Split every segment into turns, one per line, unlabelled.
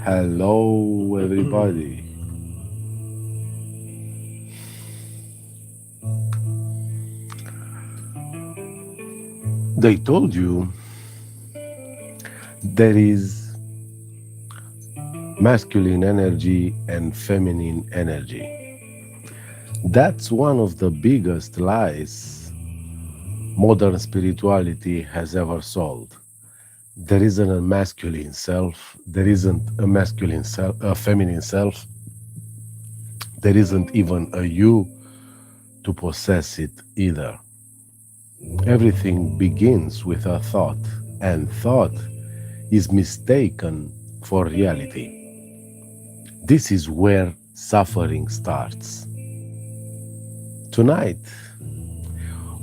Hello, everybody. They told you there is masculine energy and feminine energy. That's one of the biggest lies modern spirituality has ever sold. There isn't a masculine self, there isn't a masculine self, a feminine self, there isn't even a you to possess it either. Everything begins with a thought, and thought is mistaken for reality. This is where suffering starts. Tonight,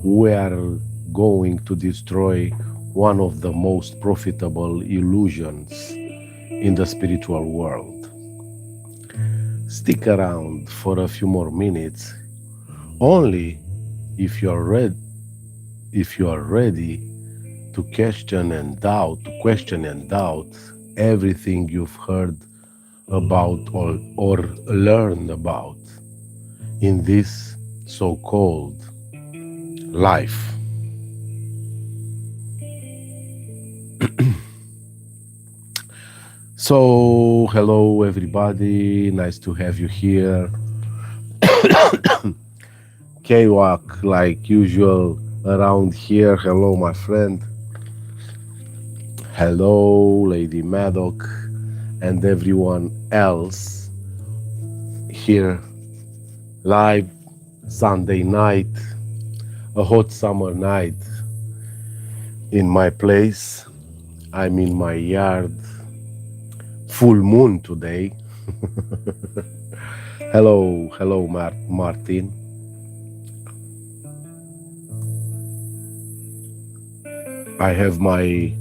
we are going to destroy one of the most profitable illusions in the spiritual world. Stick around for a few more minutes, only if you are ready to question and doubt everything you've heard about or learned about in this so-called life. So, hello everybody, nice to have you here. K-Walk, like usual, around here. Hello, my friend. Hello, Lady Maddock, and everyone else here live Sunday night, a hot summer night in my place. I'm in my yard, full moon today. Hello, Martin. I have my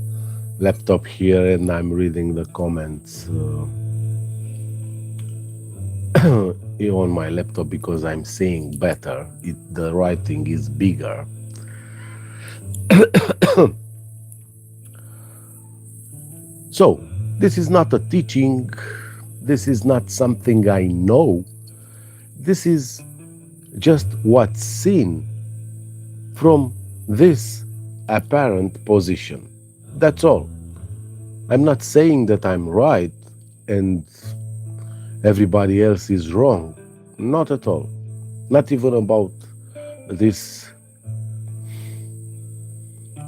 laptop here and I'm reading the comments on my laptop because I'm seeing better. The writing is bigger. So, this is not a teaching, this is not something I know, this is just what's seen from this apparent position. That's all. I'm not saying that I'm right and everybody else is wrong. Not at all. Not even about this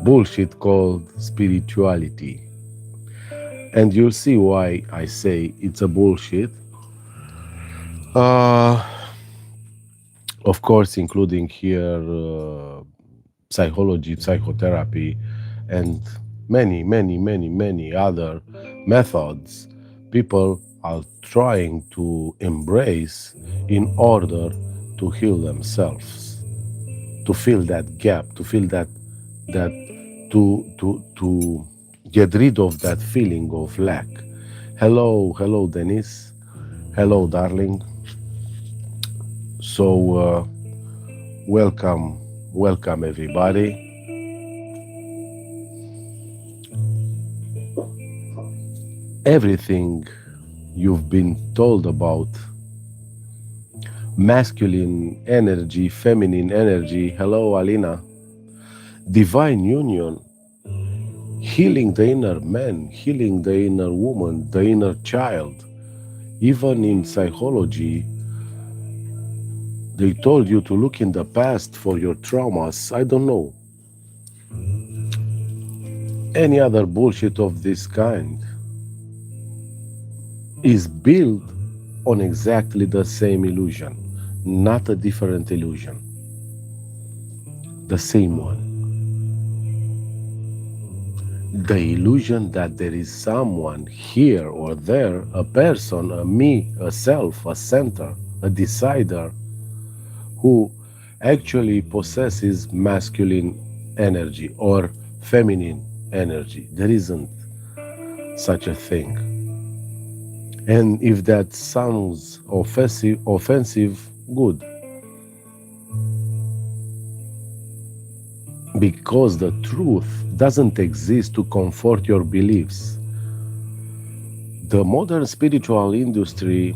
bullshit called spirituality. And you'll see why I say it's a bullshit. Uh, of course, including here psychology, psychotherapy, and many other methods people are trying to embrace in order to heal themselves, to fill that gap, to fill that to get rid of that feeling of lack. Hello, Dennis. Hello, darling. So, welcome everybody. Everything you've been told about masculine energy, feminine energy, hello, Alina, divine union, healing the inner man, healing the inner woman, the inner child. Even in psychology, they told you to look in the past for your traumas. I don't know. Any other bullshit of this kind is built on exactly the same illusion, not a different illusion. The same one. The illusion that there is someone here or there, a person, a me, a self, a center, a decider, who actually possesses masculine energy or feminine energy. There isn't such a thing. And if that sounds offensive, good. because the truth doesn't exist to comfort your beliefs. The modern spiritual industry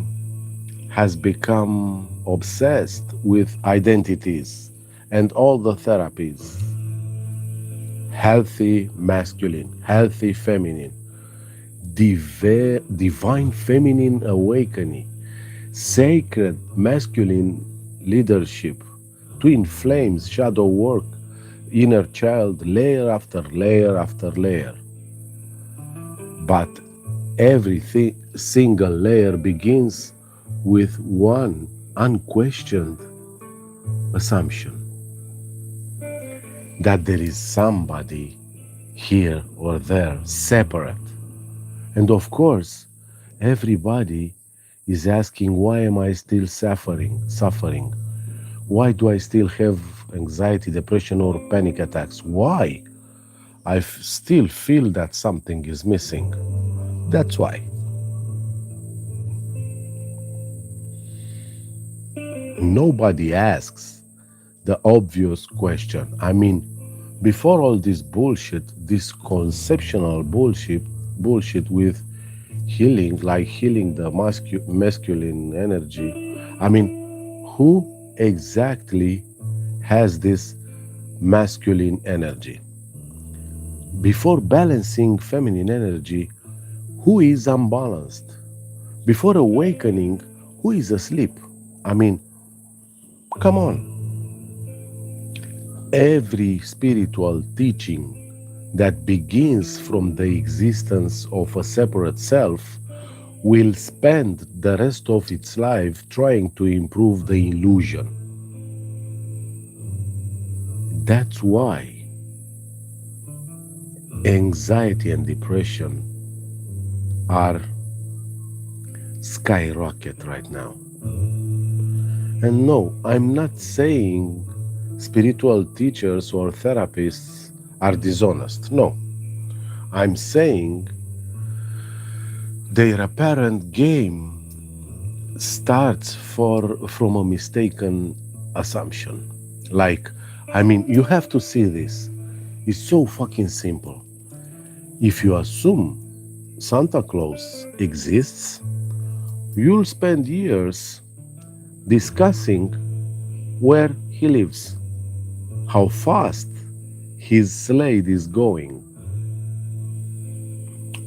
has become obsessed with identities and all the therapies: healthy masculine, healthy feminine, divine feminine awakening, sacred masculine leadership, twin flames, shadow work, inner child, layer after layer after layer. But every single layer begins with one unquestioned assumption that there is somebody here or there separate. And of course, everybody is asking, why am I still suffering? Why do I still have anxiety, depression, or panic attacks? Why? Still feel that something is missing. That's why. Nobody asks the obvious question. I mean, before all this bullshit, this conceptual bullshit with healing, like healing the masculine energy. I mean, who exactly has this masculine energy? Before balancing feminine energy, who is unbalanced? Before awakening, who is asleep? I mean, come on. Every spiritual teaching that begins from the existence of a separate self will spend the rest of its life trying to improve the illusion. That's why anxiety and depression are skyrocket right now. And no, I'm not saying spiritual teachers or therapists are dishonest. No, I'm saying their apparent game starts from a mistaken assumption. Like, I mean, you have to see this. It's so fucking simple. If you assume Santa Claus exists, you'll spend years discussing where he lives, how fast his sled is going,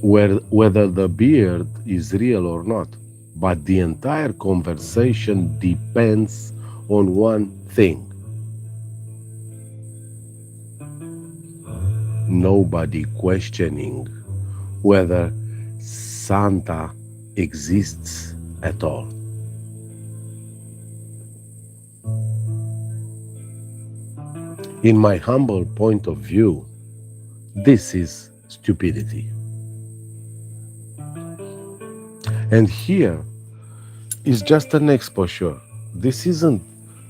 whether the beard is real or not. But the entire conversation depends on one thing: nobody questioning whether Santa exists at all. In my humble point of view, this is stupidity. And here is just an exposure. This isn't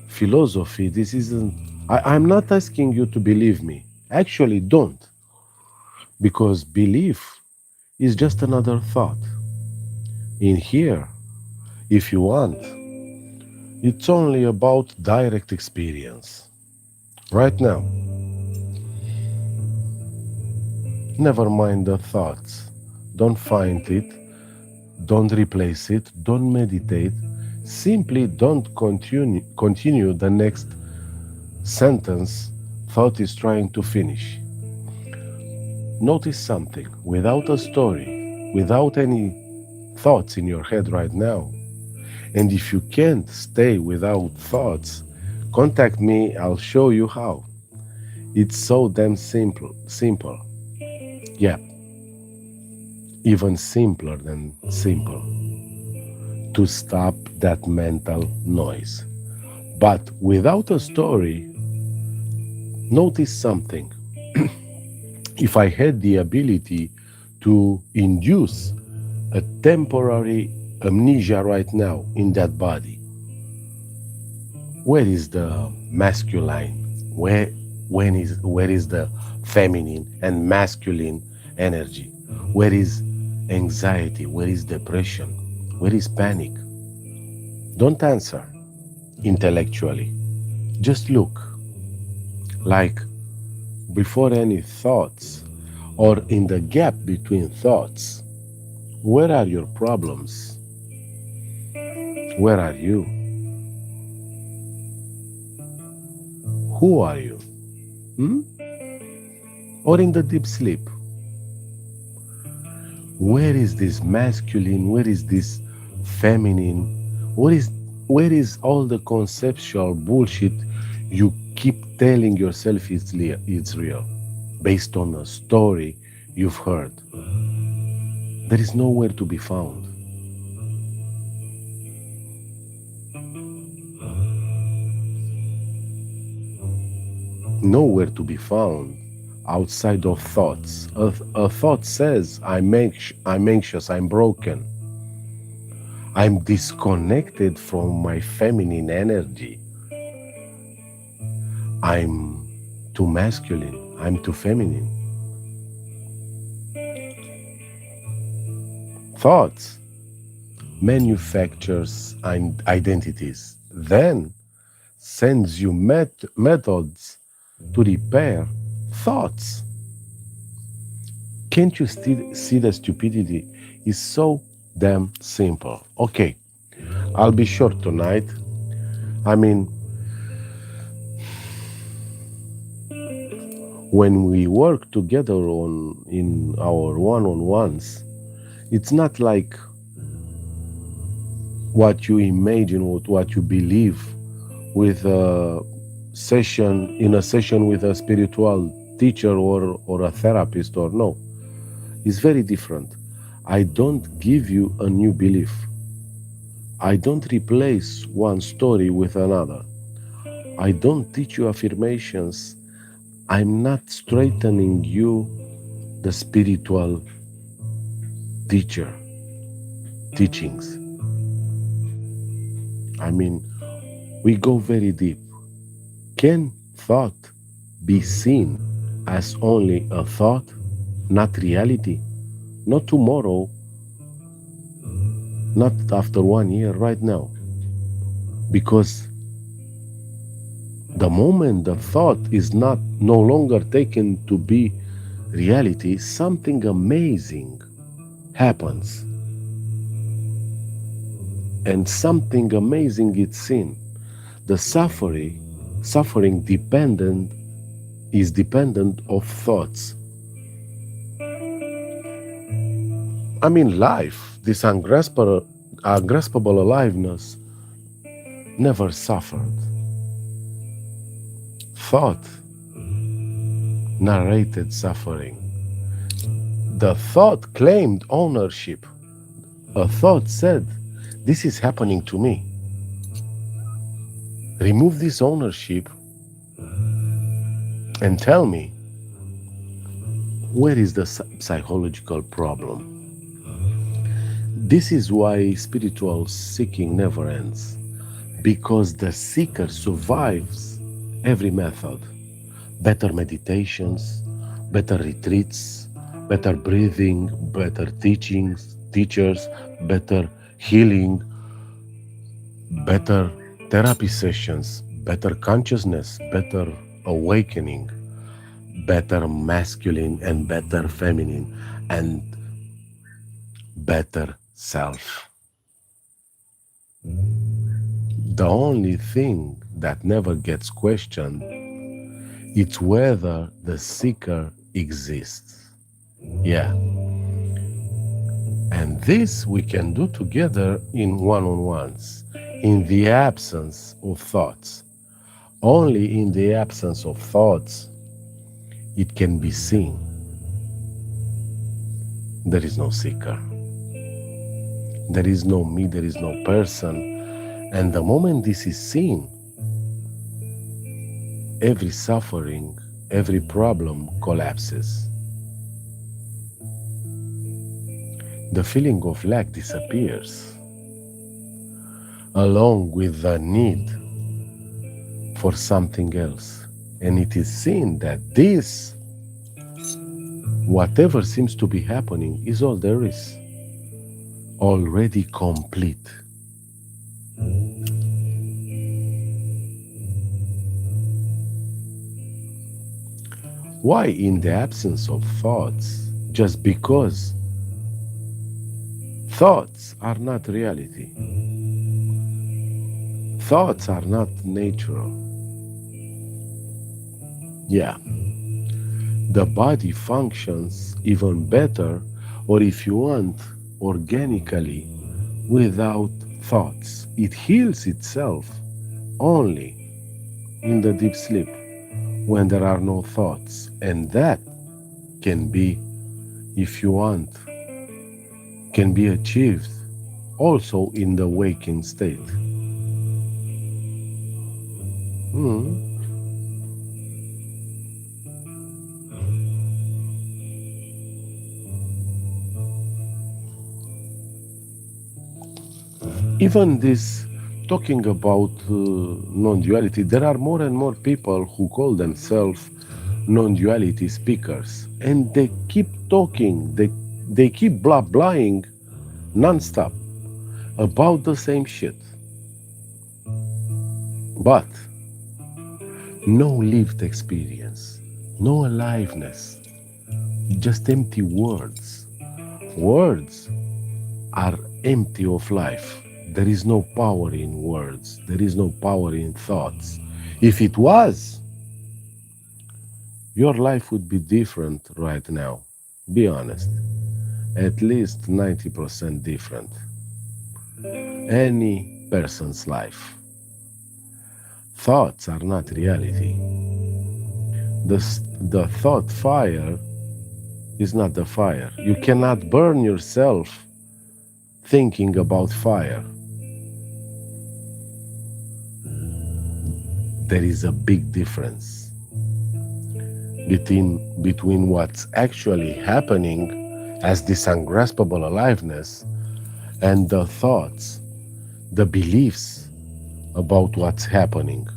philosophy. This isn't. I'm not asking you to believe me. Actually, don't. Because belief is just another thought. In here, if you want, it's only about direct experience. Right now, never mind the thoughts. Don't find it. Don't replace it. Don't meditate. Simply don't continue the next sentence thought is trying to finish. Notice something without a story, without any thoughts in your head right now. And if you can't stay without thoughts, contact me, I'll show you how. It's so damn simple. Yeah, even simpler than simple to stop that mental noise. But without a story, notice something. If I had the ability to induce a temporary amnesia right now in that body, where is the masculine? Where is the feminine and masculine energy? Where is anxiety? Where is depression? Where is panic? Don't answer intellectually. Just look. Like before any thoughts, or in the gap between thoughts. Where are your problems? Where are you? Who are you? Hmm? Or in the deep sleep? Where is this masculine? Where is this feminine? Where is all the conceptual bullshit you keep telling yourself it's real, based on a story you've heard? There is nowhere to be found. Nowhere to be found outside of thoughts. A thought says, I'm anxious, I'm broken, I'm disconnected from my feminine energy, I'm too masculine, I'm too feminine. Thoughts manufactures identities, then sends you methods to repair thoughts. Can't you see the stupidity is so damn simple? Okay, I'll be short tonight. I mean, when we work together in our one-on-ones, it's not like what you imagine or what you believe with a session with a spiritual teacher or a therapist, or no. It's very different. I don't give you a new belief. I don't replace one story with another. I don't teach you affirmations. I'm not straightening you the spiritual teacher teachings. I mean, we go very deep. Can thought be seen as only a thought, not reality? Not tomorrow, not after 1 year, right now. Because the moment the thought is not no longer taken to be reality, something amazing happens. And something amazing is seen. The suffering dependent of thoughts. I mean, life, this ungraspable aliveness, never suffered. Thought narrated suffering. The thought claimed ownership. A thought said, "This is happening to me." Remove this ownership and tell me, where is the psychological problem? This is why spiritual seeking never ends, because the seeker survives every method. Better meditations, better retreats, better breathing, better teachers, better healing, better therapy sessions, better consciousness, better awakening, better masculine and better feminine, and better self. The only thing that never gets questioned is whether the seeker exists. Yeah, and this we can do together in one-on-ones, in the absence of thoughts. Only in the absence of thoughts it can be seen. There is no seeker. There is no me, there is no person. And the moment this is seen, every suffering, every problem collapses. The feeling of lack disappears, along with the need for something else. And it is seen that this, whatever seems to be happening, is all there is, already complete. Why, in the absence of thoughts, just because thoughts are not reality, thoughts are not natural. Yeah, the body functions even better, or if you want, organically, without thoughts. It heals itself only in the deep sleep when there are no thoughts. And that can be, if you want, can be achieved also in the waking state. Hmm. Even this talking about non duality, there are more and more people who call themselves non duality speakers and they keep talking, they keep blah blahing non-stop about the same shit, but no lived experience, no aliveness, just empty words. Words are empty of life. There is no power in words, there is no power in thoughts. If it was, your life would be different right now. Be honest, at least 90% different. Any person's life. Thoughts are not reality. The thought fire is not the fire. You cannot burn yourself thinking about fire. There is a big difference between what's actually happening as this ungraspable aliveness and the thoughts, the beliefs about what's happening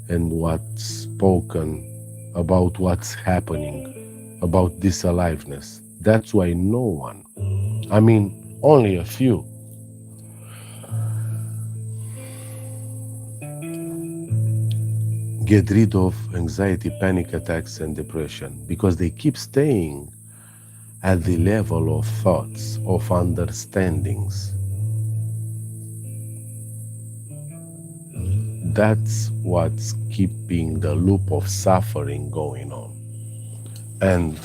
and what's spoken about what's happening, about this aliveness. That's why no one, I mean, only a few, get rid of anxiety, panic attacks, and depression because they keep staying at the level of thoughts, of understandings. That's what's keeping the loop of suffering going on. And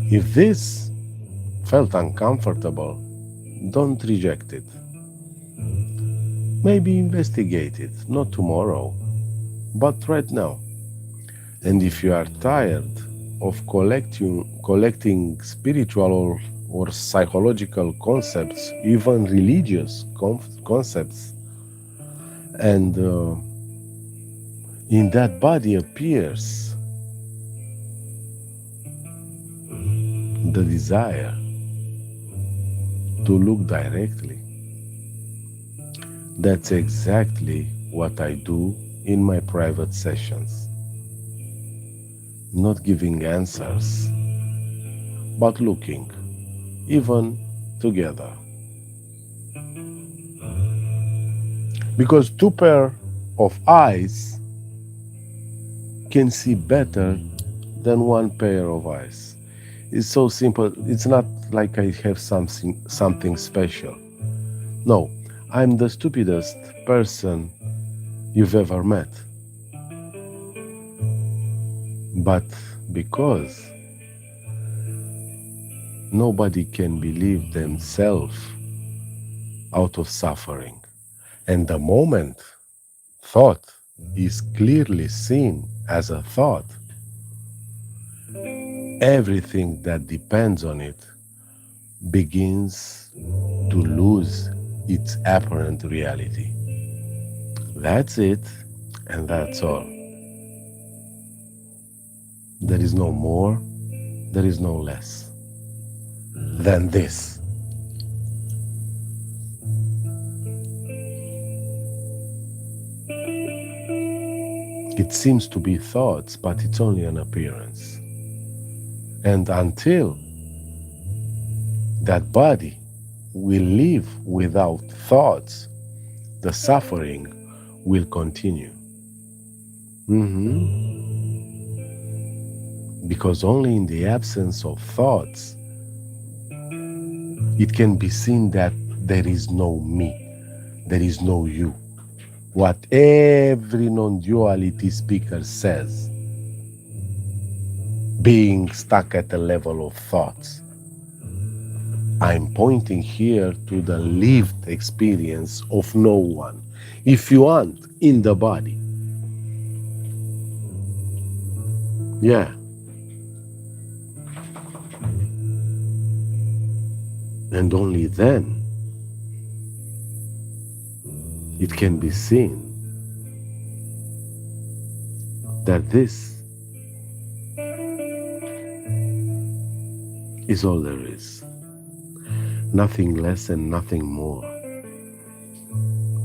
if this felt uncomfortable, don't reject it. Maybe investigate it, not tomorrow, but right now. And if you are tired of collecting spiritual or psychological concepts, even religious concepts, and in that body appears the desire to look directly. That's exactly what I do in my private sessions. Not giving answers, but looking, even together. Because two pair of eyes can see better than one pair of eyes. It's so simple. It's not like I have something special. No, I'm the stupidest person you've ever met. But because nobody can believe themselves out of suffering. And the moment thought is clearly seen as a thought, everything that depends on it begins to lose its apparent reality. That's it, and that's all. There is no more, there is no less than this. It seems to be thoughts, but it's only an appearance. And until that body will live without thoughts, the suffering will continue. Mhm. because only in the absence of thoughts it can be seen that there is no me, there is no you. What every non duality speaker says, being stuck at the level of thoughts. I'm pointing here to the lived experience of no one, if you want, in the body. Yeah, and only then it can be seen that this is all there is. Nothing less and nothing more.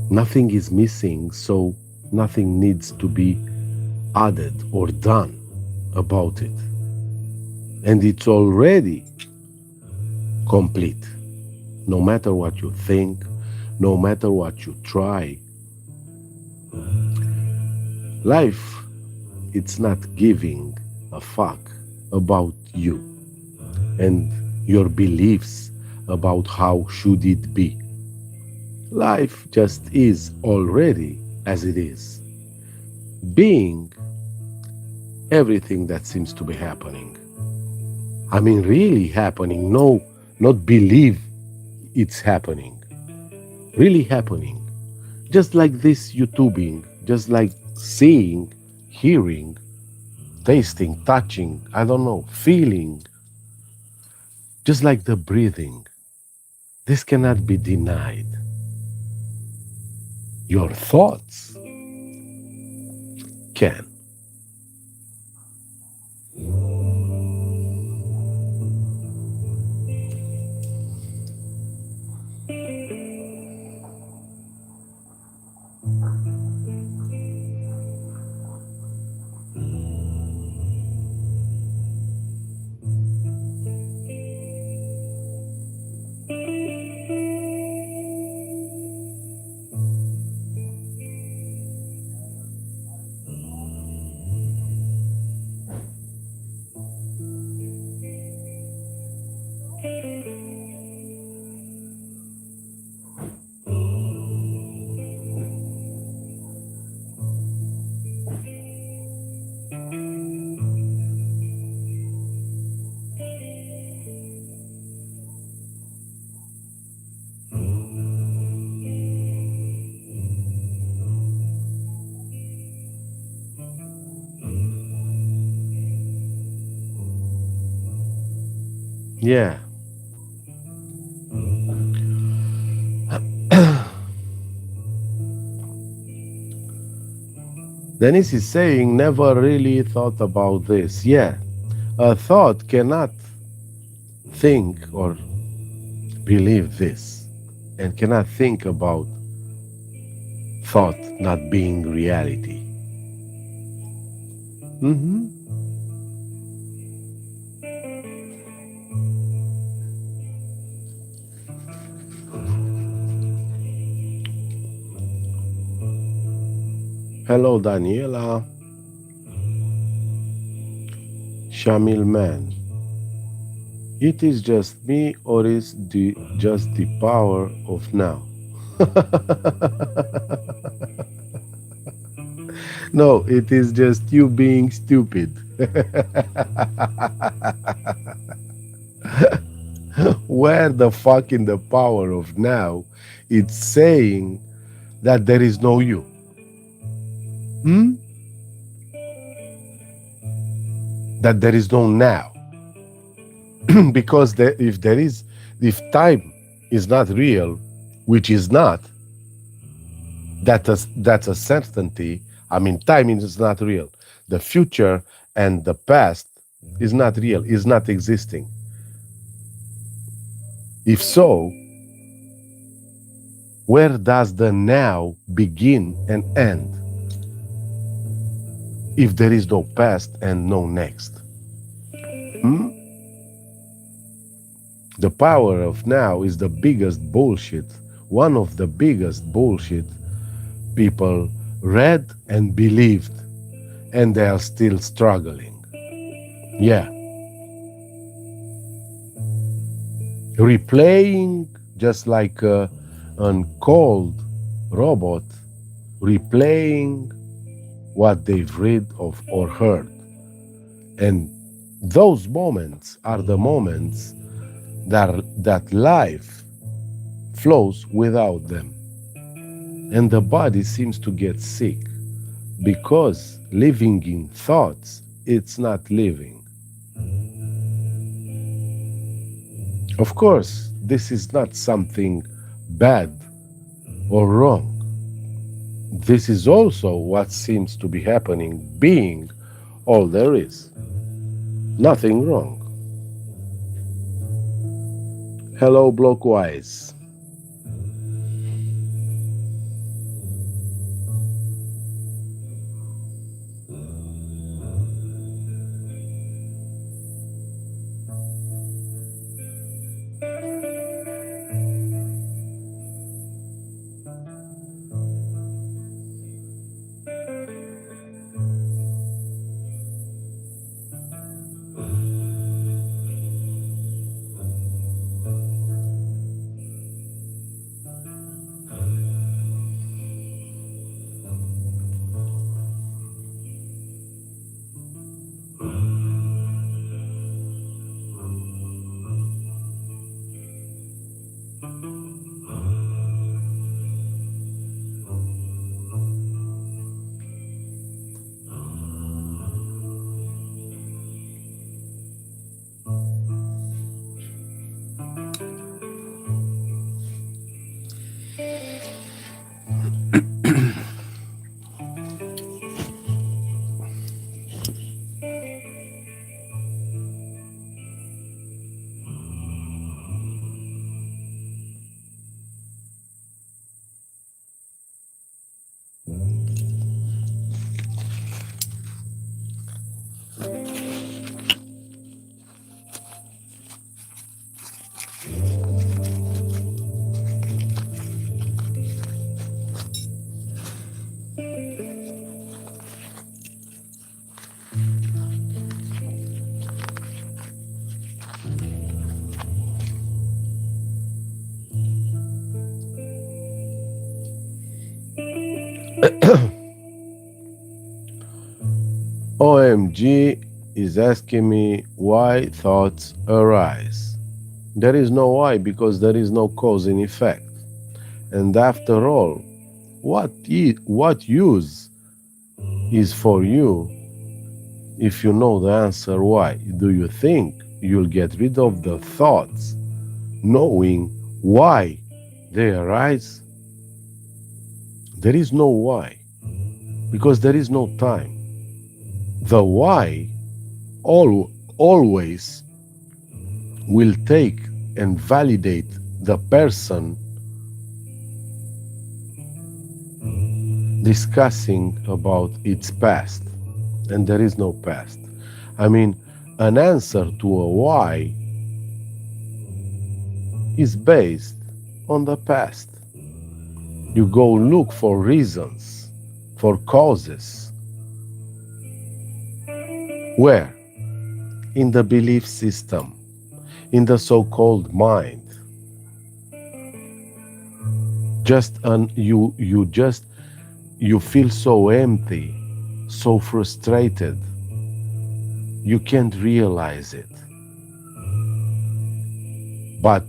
Nothing is missing, so nothing needs to be added or done about it. And it's already complete. No matter what you think, no matter what you try, life, it's not giving a fuck about you and your beliefs about how should it be. Life just is already as it is, being everything that seems to be happening. I mean, really happening, no, not believe it's happening, really happening. Just like this YouTubing, just like seeing, hearing, tasting, touching, I don't know, feeling, just like the breathing. This cannot be denied. Your thoughts can. Yeah. Dennis is saying, never really thought about this. Yeah, a thought cannot think or believe this and cannot think about thought not being reality. hmm Hello, Daniela. Shamil Man. It is just me, or is the just the power of now? No, it is just you being stupid. Where the fuck in the power of now it's saying that there is no you? Hmm? That there is no now. Because if time is not real, which is not, that's a certainty. I mean, time is not real. The future and the past is not real, is not existing. If so, where does the now begin and end if there is no past and no next? Hmm? The power of now is the biggest bullshit, one of the biggest bullshit people read and believed, and they are still struggling. Yeah, replaying just like an cold robot, replaying what they've read of or heard. And those moments are the moments that life flows without them. And the body seems to get sick because living in thoughts, it's not living. Of course, this is not something bad or wrong. This is also what seems to be happening, being all there is. Nothing wrong. Hello, Blockwise. OMG is asking me why thoughts arise. There is no why because there is no cause and effect. And after all, what use is for you if you know the answer why? Do you think you'll get rid of the thoughts knowing why they arise? There is no why because there is no time. The why always will take and validate the person discussing about its past, and there is no past. I mean, an answer to a why is based on the past. You go look for reasons, for causes. Where? In the belief system, in the so-called mind. You feel so empty, so frustrated. You can't realize it. But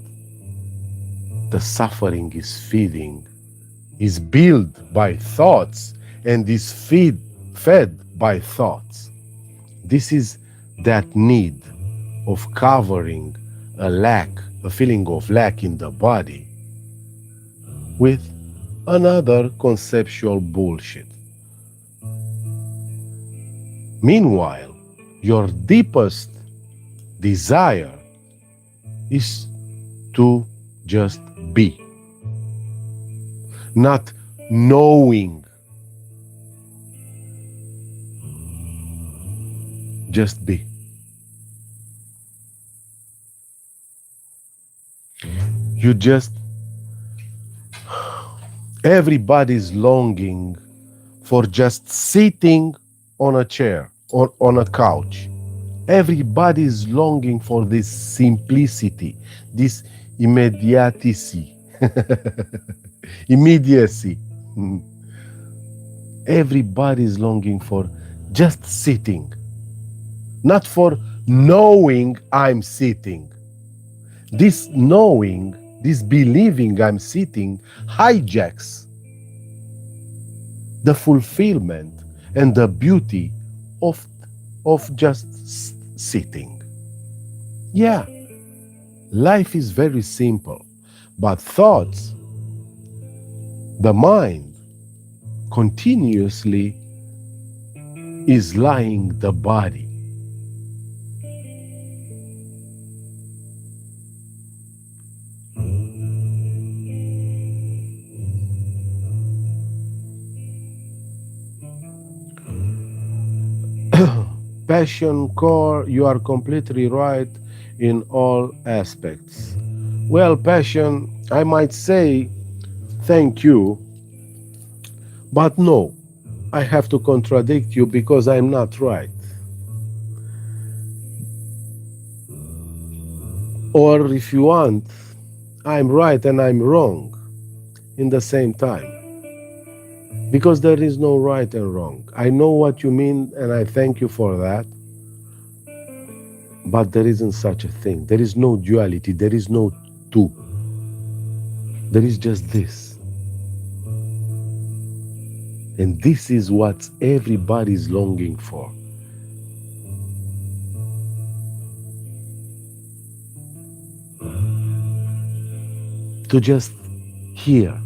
the suffering is built by thoughts and is fed by thoughts. This is that need of covering a lack, a feeling of lack in the body with another conceptual bullshit. Meanwhile, your deepest desire is to just be, not knowing, just be. You just, everybody's longing for just sitting on a chair or on a couch Everybody is longing for this simplicity, this immediacy, immediacy. Everybody is longing for just sitting, not for knowing I'm sitting. This knowing, this believing I'm sitting hijacks the fulfillment and the beauty of, of just sitting. Yeah, life is very simple, but thoughts, the mind, continuously is lying the body. Passion core, you are completely right in all aspects. Well, passion, I might say thank you, but no, I have to contradict you because I'm not right. Or if you want, I'm right and I'm wrong in the same time. Because there is no right and wrong. I know what you mean and I thank you for that, but there isn't such a thing. There is no duality, there is no two. There is just this. And this is what everybody's longing for. To just hear.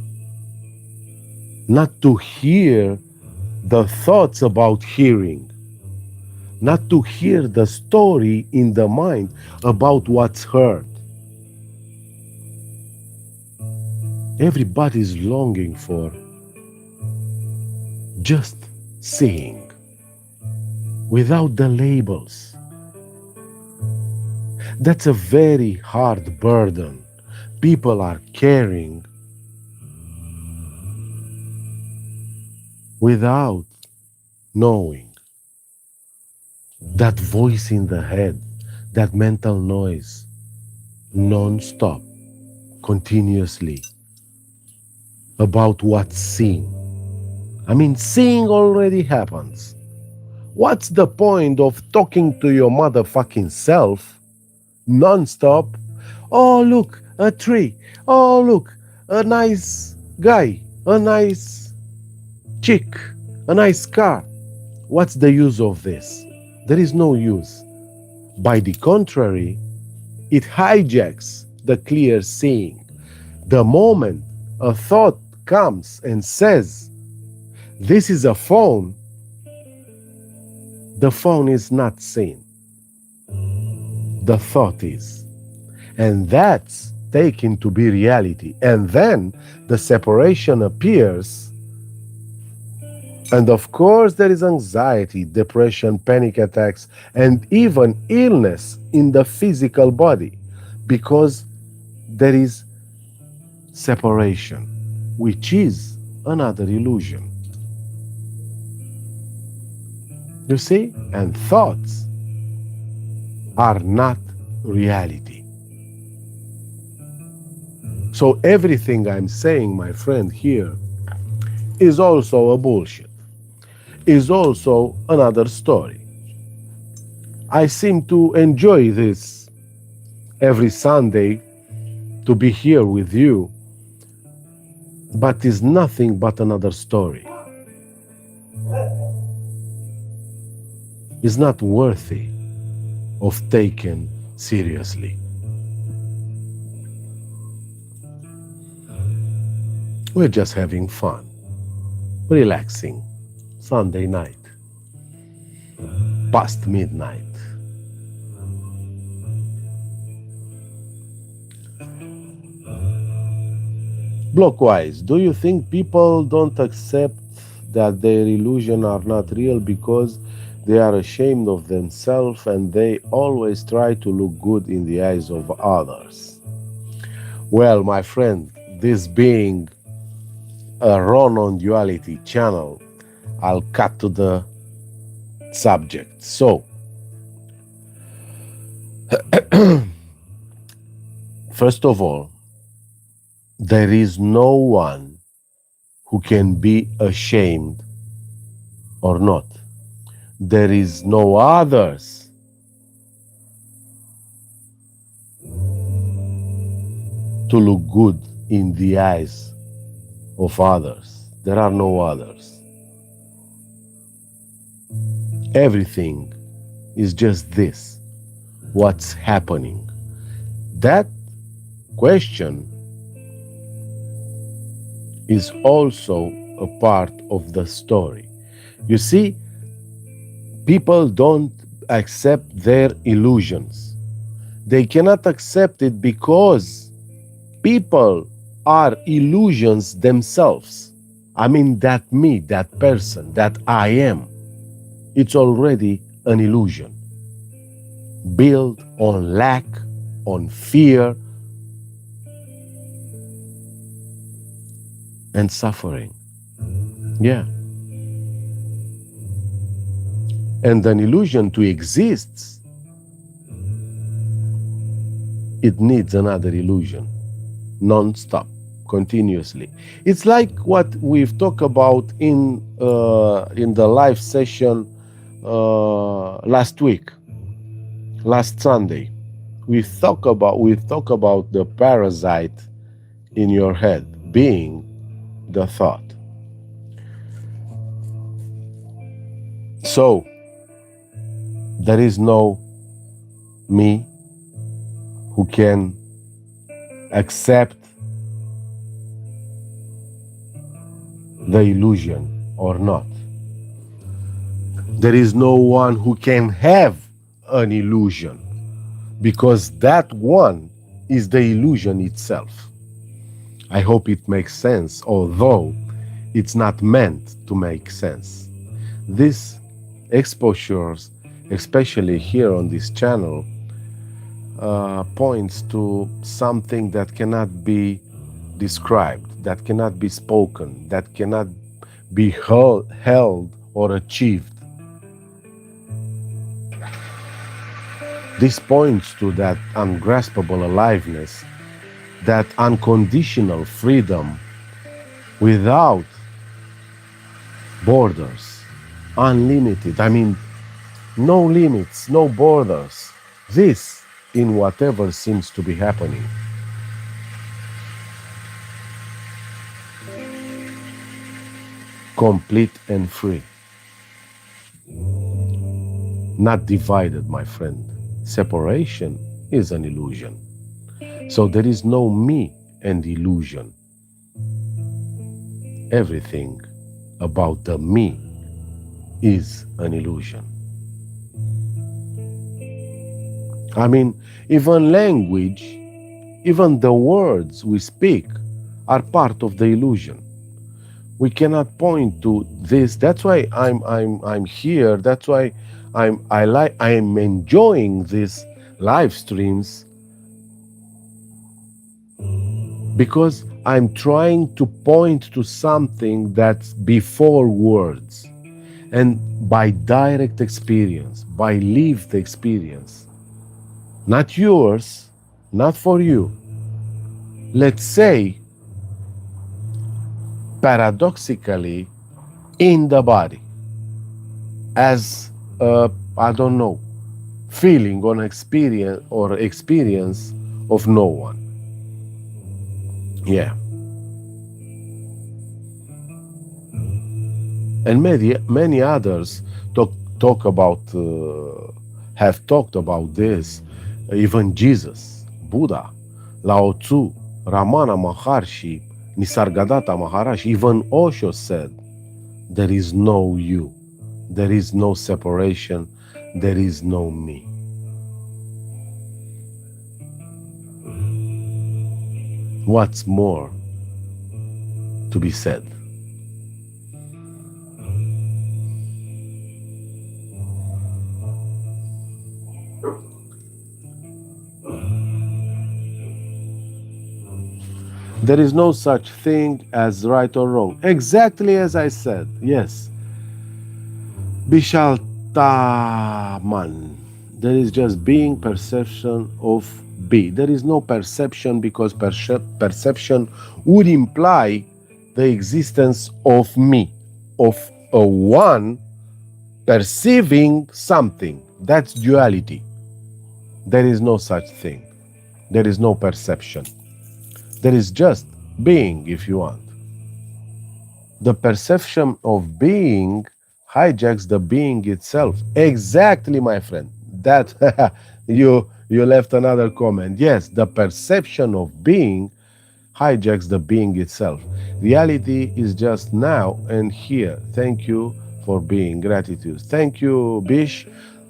Not to hear the thoughts about hearing. Not to hear the story in the mind about what's heard. Everybody's longing for just seeing without the labels. That's a very hard burden people are carrying without knowing. That voice in the head, that mental noise, non-stop, continuously, about what's seen. I mean, seeing already happens. What's the point of talking to your motherfucking self non-stop? Oh, look, a tree. Oh, look, a nice guy, a nice chick, a nice car. What's the use of this? There is no use. By the contrary, it hijacks the clear seeing. The moment a thought comes and says, this is a phone, the phone is not seen. The thought is. And that's taken to be reality. And then the separation appears. And of course, there is anxiety, depression, panic attacks, and even illness in the physical body because there is separation, which is another illusion. You see? And thoughts are not reality. So everything I'm saying, my friend, here is also a bullshit, is also another story. I seem to enjoy this every Sunday to be here with you, but is nothing but another story. Is not worthy of taken seriously. We're just having fun, relaxing, Sunday night, past midnight. Blockwise, do you think people don't accept that their illusions are not real because they are ashamed of themselves and they always try to look good in the eyes of others? Well, my friend, this being a raw non-duality channel, I'll cut to the subject. So, First of all, there is no one who can be ashamed or not. There is no others to look good in the eyes of others. There are no others. Everything is just this. What's happening? That question is also a part of the story. You see, people don't accept their illusions. They cannot accept it because people are illusions themselves. I mean, that me, that person, that I am, it's already an illusion built on lack, on fear, and suffering. Yeah. And an illusion to exist, it needs another illusion, non-stop, continuously. It's like what we've talked about in the live session last week, last Sunday. We talk about the parasite in your head being the thought. So there is no me who can accept the illusion or not. There is no one who can have an illusion because that one is the illusion itself. I hope it makes sense, although it's not meant to make sense. This exposures, especially here on this channel, points to something that cannot be described, that cannot be spoken, that cannot be held or achieved. This points to that ungraspable aliveness, that unconditional freedom without borders, unlimited. I mean, no limits, no borders. This in whatever seems to be happening. Complete and free. Not divided, my friend. Separation is an illusion. So there is no me and illusion. Everything about the me is an illusion. I mean, even language, even the words we speak are part of the illusion. We cannot point to this. That's why I'm here. That's why I'm enjoying these live streams, because I'm trying to point to something that's before words, and by direct experience, by lived experience. Not yours, not for you. Let's say, paradoxically, in the body, as a, I don't know, feeling or experience of no one. Yeah. And many others talk about, have talked about this. Even Jesus, Buddha, Lao Tzu, Ramana Maharshi, Nisargadatta Maharaj, even Osho said, there is no you, there is no separation, there is no me. What's more to be said? There is no such thing as right or wrong. Exactly as I said, yes. Bishaltaman. There is just being, perception of be. There is no perception because perception would imply the existence of me, of a one perceiving something. That's duality. There is no such thing. There is no perception. There is just being, if you want. The perception of being hijacks the being itself. Exactly, my friend. That you left another comment. Yes, the perception of being hijacks the being itself. Reality is just now and here. Thank you for being. Gratitude. Thank you, Bish.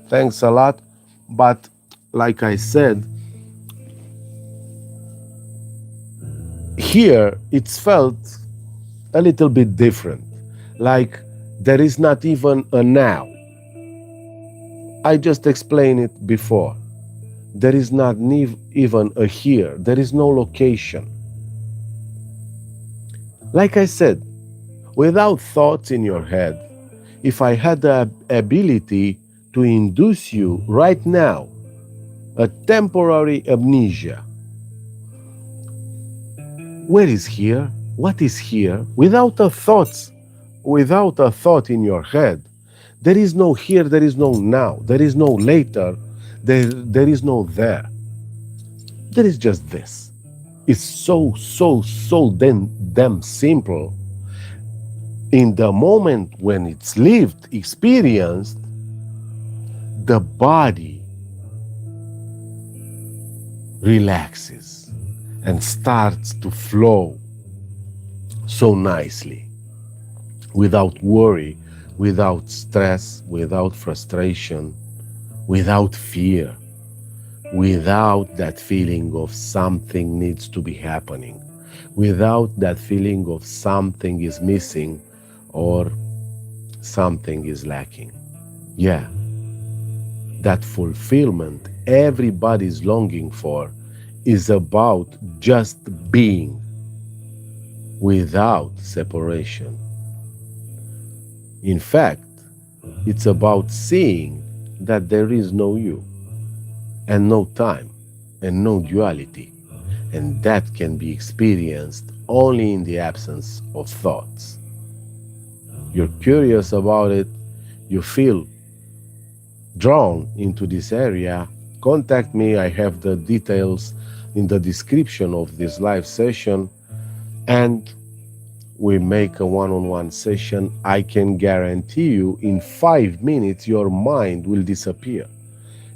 Thanks a lot. But like I said, here it's felt a little bit different. Like there is not even a now. I just explained it before. There is not even a here. There is no location. Like I said, without thoughts in your head, if I had the ability to induce you right now a temporary amnesia, where is here? What is here? Without a thought in your head, there is no here, there is no now, there is no later, there is no there. There is just this. It's so damn simple. In the moment when it's lived, experienced, the body relaxes and starts to flow so nicely, without worry, without stress, without frustration, without fear, without that feeling of something needs to be happening, without that feeling of something is missing or something is lacking. Yeah, that fulfillment everybody's longing for is about just being without separation. In fact, it's about seeing that there is no you and no time and no duality, and that can be experienced only in the absence of thoughts. You're curious about it, you feel drawn into this area, contact me. I have the details in the description of this live session, and we make a one-on-one session. I can guarantee you in 5 minutes your mind will disappear,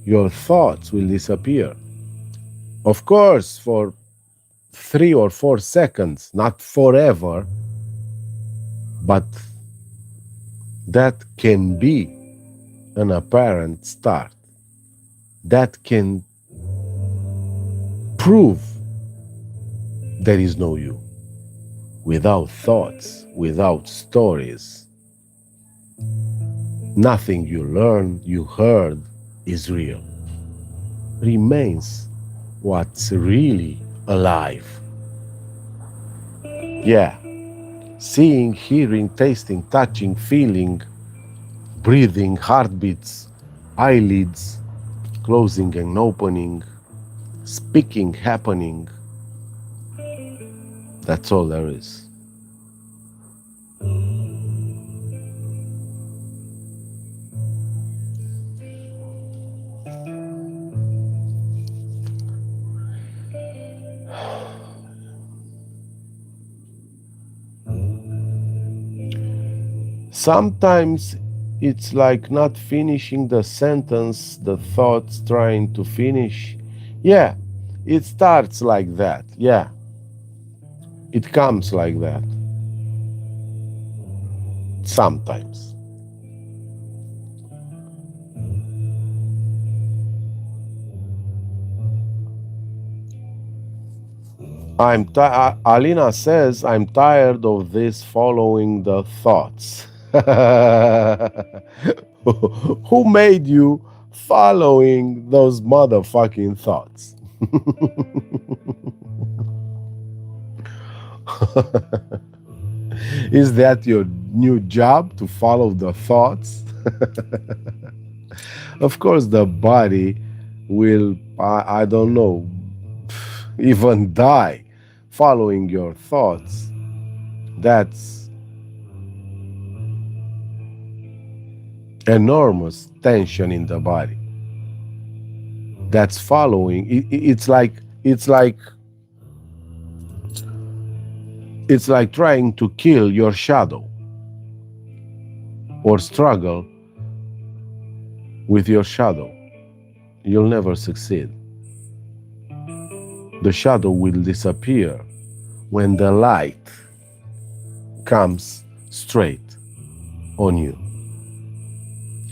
your thoughts will disappear. Of course, for 3 or 4 seconds, not forever, but that can be an apparent start. That can prove there is no you. Without thoughts, without stories, nothing you learned, you heard is real. Remains what's really alive. Yeah, seeing, hearing, tasting, touching, feeling, breathing, heartbeats, eyelids, closing and opening, speaking, happening. That's all there is. Sometimes it's like not finishing the sentence, the thoughts trying to finish. Yeah, it starts like that. Yeah, it comes like that. Sometimes. Alina says, I'm tired of this following the thoughts. Who made you following those motherfucking thoughts? Is that your new job, to follow the thoughts? Of course, the body will, I don't know, even die following your thoughts. That's enormous tension in the body. That's following. It's like it's like trying to kill your shadow or struggle with your shadow. You'll never succeed. The shadow will disappear when the light comes straight on you,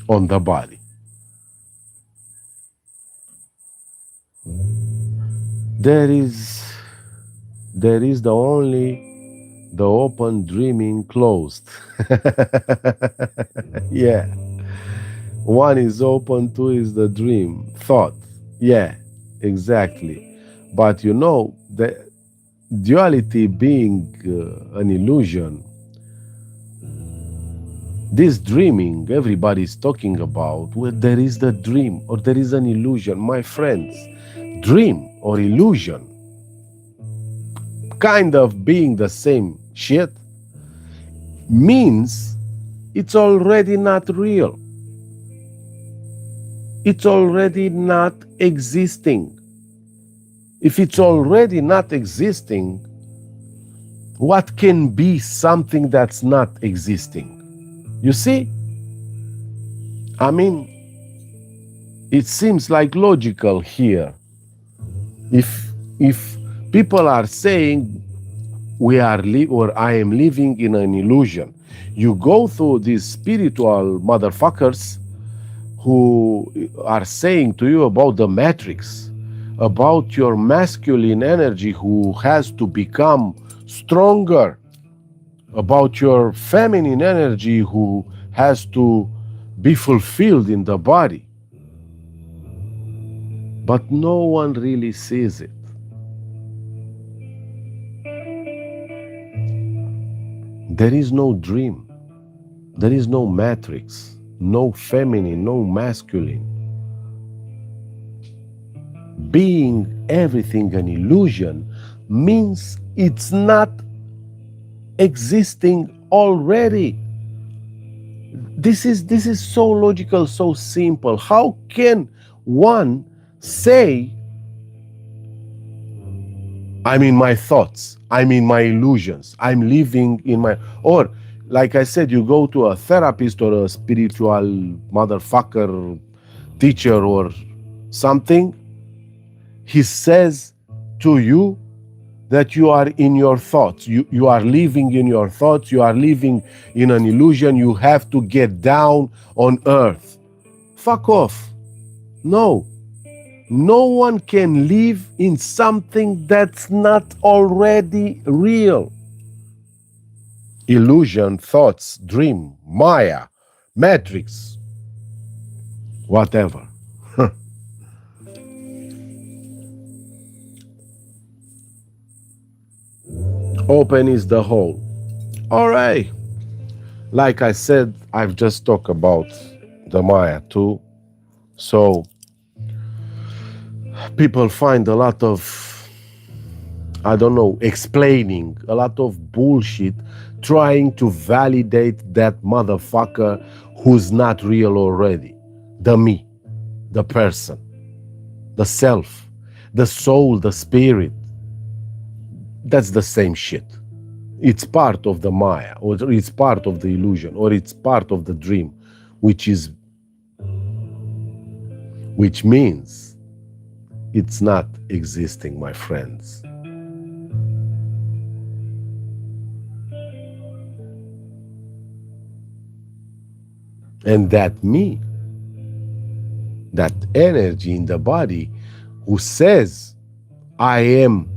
on the body. There is there is the open dreaming closed. Yeah. One is open, two is the dream, thought. Yeah, exactly. But the duality being an illusion, this dreaming everybody's talking about, where there is the dream or there is an illusion, my friends, dream or illusion, kind of being the same shit, means it's already not real. It's already not existing. If it's already not existing, what can be something that's not existing? You see? I mean, it seems like logical here. If people are saying or I am living in an illusion, you go through these spiritual motherfuckers who are saying to you about the matrix, about your masculine energy who has to become stronger, about your feminine energy who has to be fulfilled in the body. But no one really sees it. There is no dream. There is no matrix, no feminine, no masculine. Being everything an illusion means it's not existing already. This is so logical, so simple. How can one say, I'm in my thoughts, I'm in my illusions, I'm living in my, or like I said, you go to a therapist or a spiritual motherfucker teacher or something, he says to you that you are in your thoughts, you are living in your thoughts, you are living in an illusion, you have to get down on earth. Fuck off. No. No one can live in something that's not already real. Illusion, thoughts, dream, Maya, matrix, whatever. Open is the whole. All right. Like I said, I've just talked about the Maya too. So people find a lot of, I don't know, explaining, a lot of bullshit, trying to validate that motherfucker who's not real already. The me, the person, the self, the soul, the spirit. That's the same shit. It's part of the Maya, or it's part of the illusion, or it's part of the dream, which means it's not existing, my friends. And that me, that energy in the body who says, I am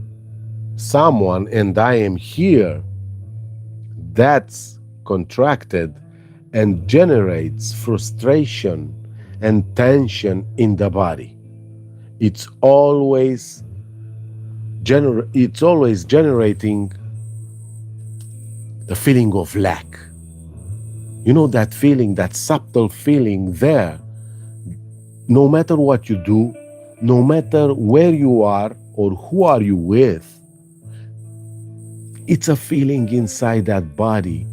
someone and I am here, that's contracted and generates frustration and tension in the body. It's always generating the feeling of lack. You know that feeling, that subtle feeling there No matter what you do, no matter where you are or who are you with, it's a feeling inside that body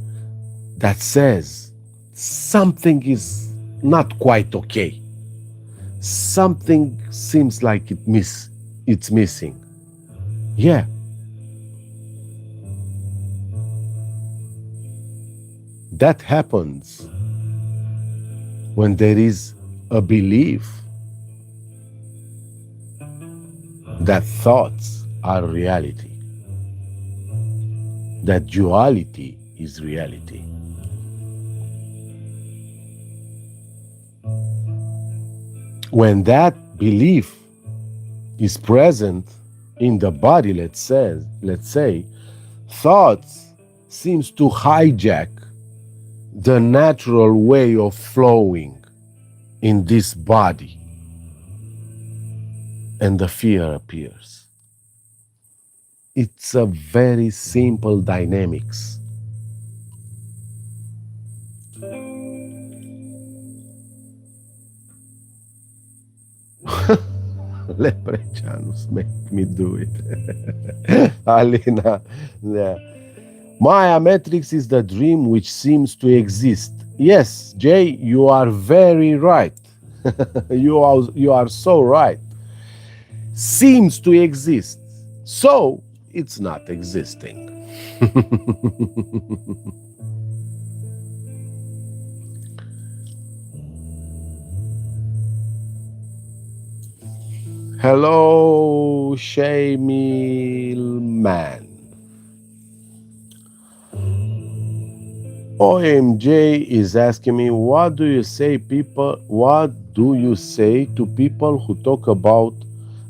that says something is not quite okay. Something seems like it's missing. Yeah, that happens when there is a belief that thoughts are reality, that duality is reality. When that belief is present in the body, let's say, thoughts seems to hijack the natural way of flowing in this body, and the fear appears. It's a very simple dynamics. Leprechauns make me do it. Alina, yeah. Maya Matrix is the dream which seems to exist. Yes, Jay, you are very right. You are so right. Seems to exist. So it's not existing. Hello, Shamil Man. OMJ is asking me, what do you say to people who talk about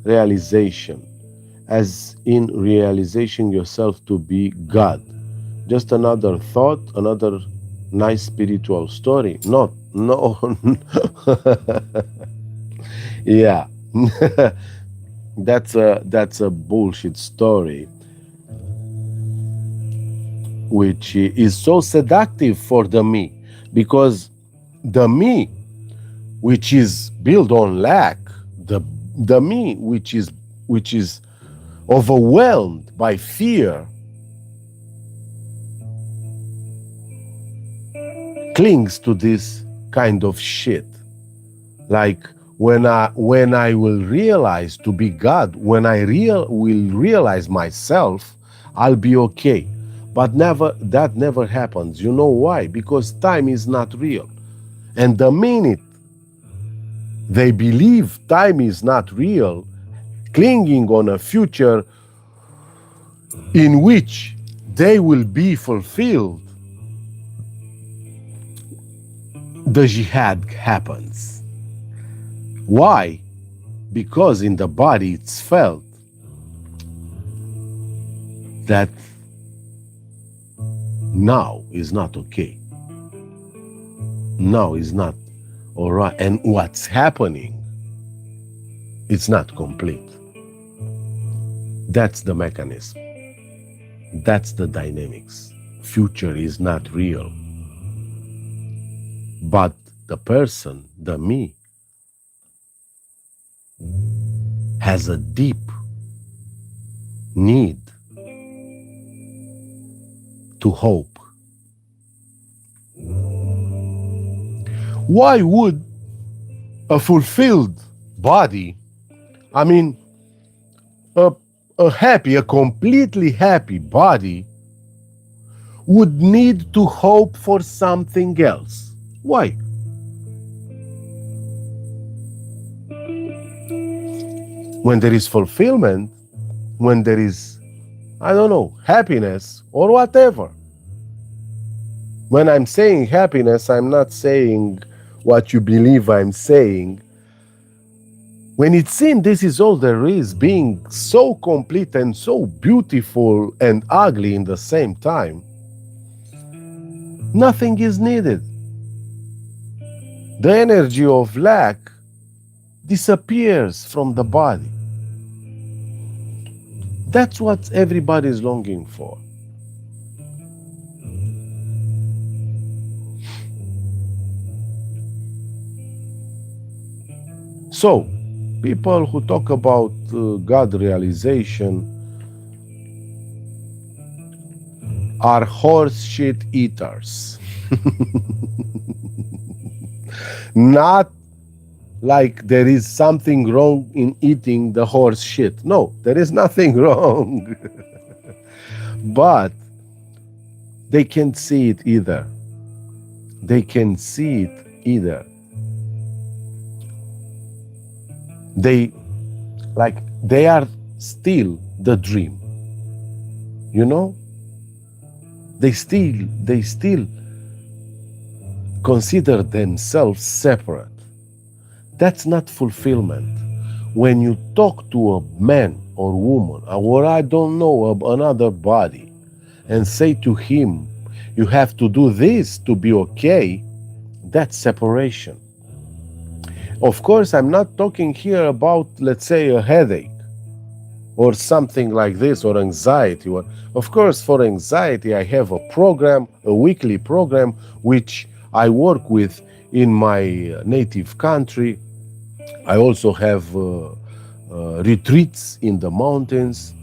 realization, as in realization yourself to be God? Just another thought, another nice spiritual story. Not, no, yeah. That's a bullshit story, which is so seductive for the me, because the me which is built on lack, the the me which is overwhelmed by fear, clings to this kind of shit. Like, when I will realize to be God, when will realize myself, I'll be okay. But never happens. You know why? Because time is not real. And the minute they believe time is not real, clinging on a future in which they will be fulfilled, the jihad happens. Why? Because in the body it's felt that now is not okay. Now is not all right. And what's happening, it's not complete. That's the mechanism. That's the dynamics. Future is not real. But the person, the me, has a deep need to hope. Why would a fulfilled body, I mean, a, a completely happy body, would need to hope for something else? Why? When there is fulfillment, when there is, I don't know, happiness or whatever. When I'm saying happiness, I'm not saying what you believe I'm saying. When it's seen this is all there is, being so complete and so beautiful and ugly in the same time, nothing is needed. The energy of lack disappears from the body. That's what everybody is longing for. So, people who talk about God realization are horse shit eaters. Not like there is something wrong in eating the horse shit. No, there is nothing wrong. But they can't see it either. They can see it either. They they are still the dream. You know? They still consider themselves separate. That's not fulfillment. When you talk to a man or woman, or I don't know, another body, and say to him, you have to do this to be okay, that's separation. Of course, I'm not talking here about, let's say, a headache or something like this, or anxiety. Of course, for anxiety, I have a program, a weekly program, which I work with in my native country. I also have retreats in the mountains,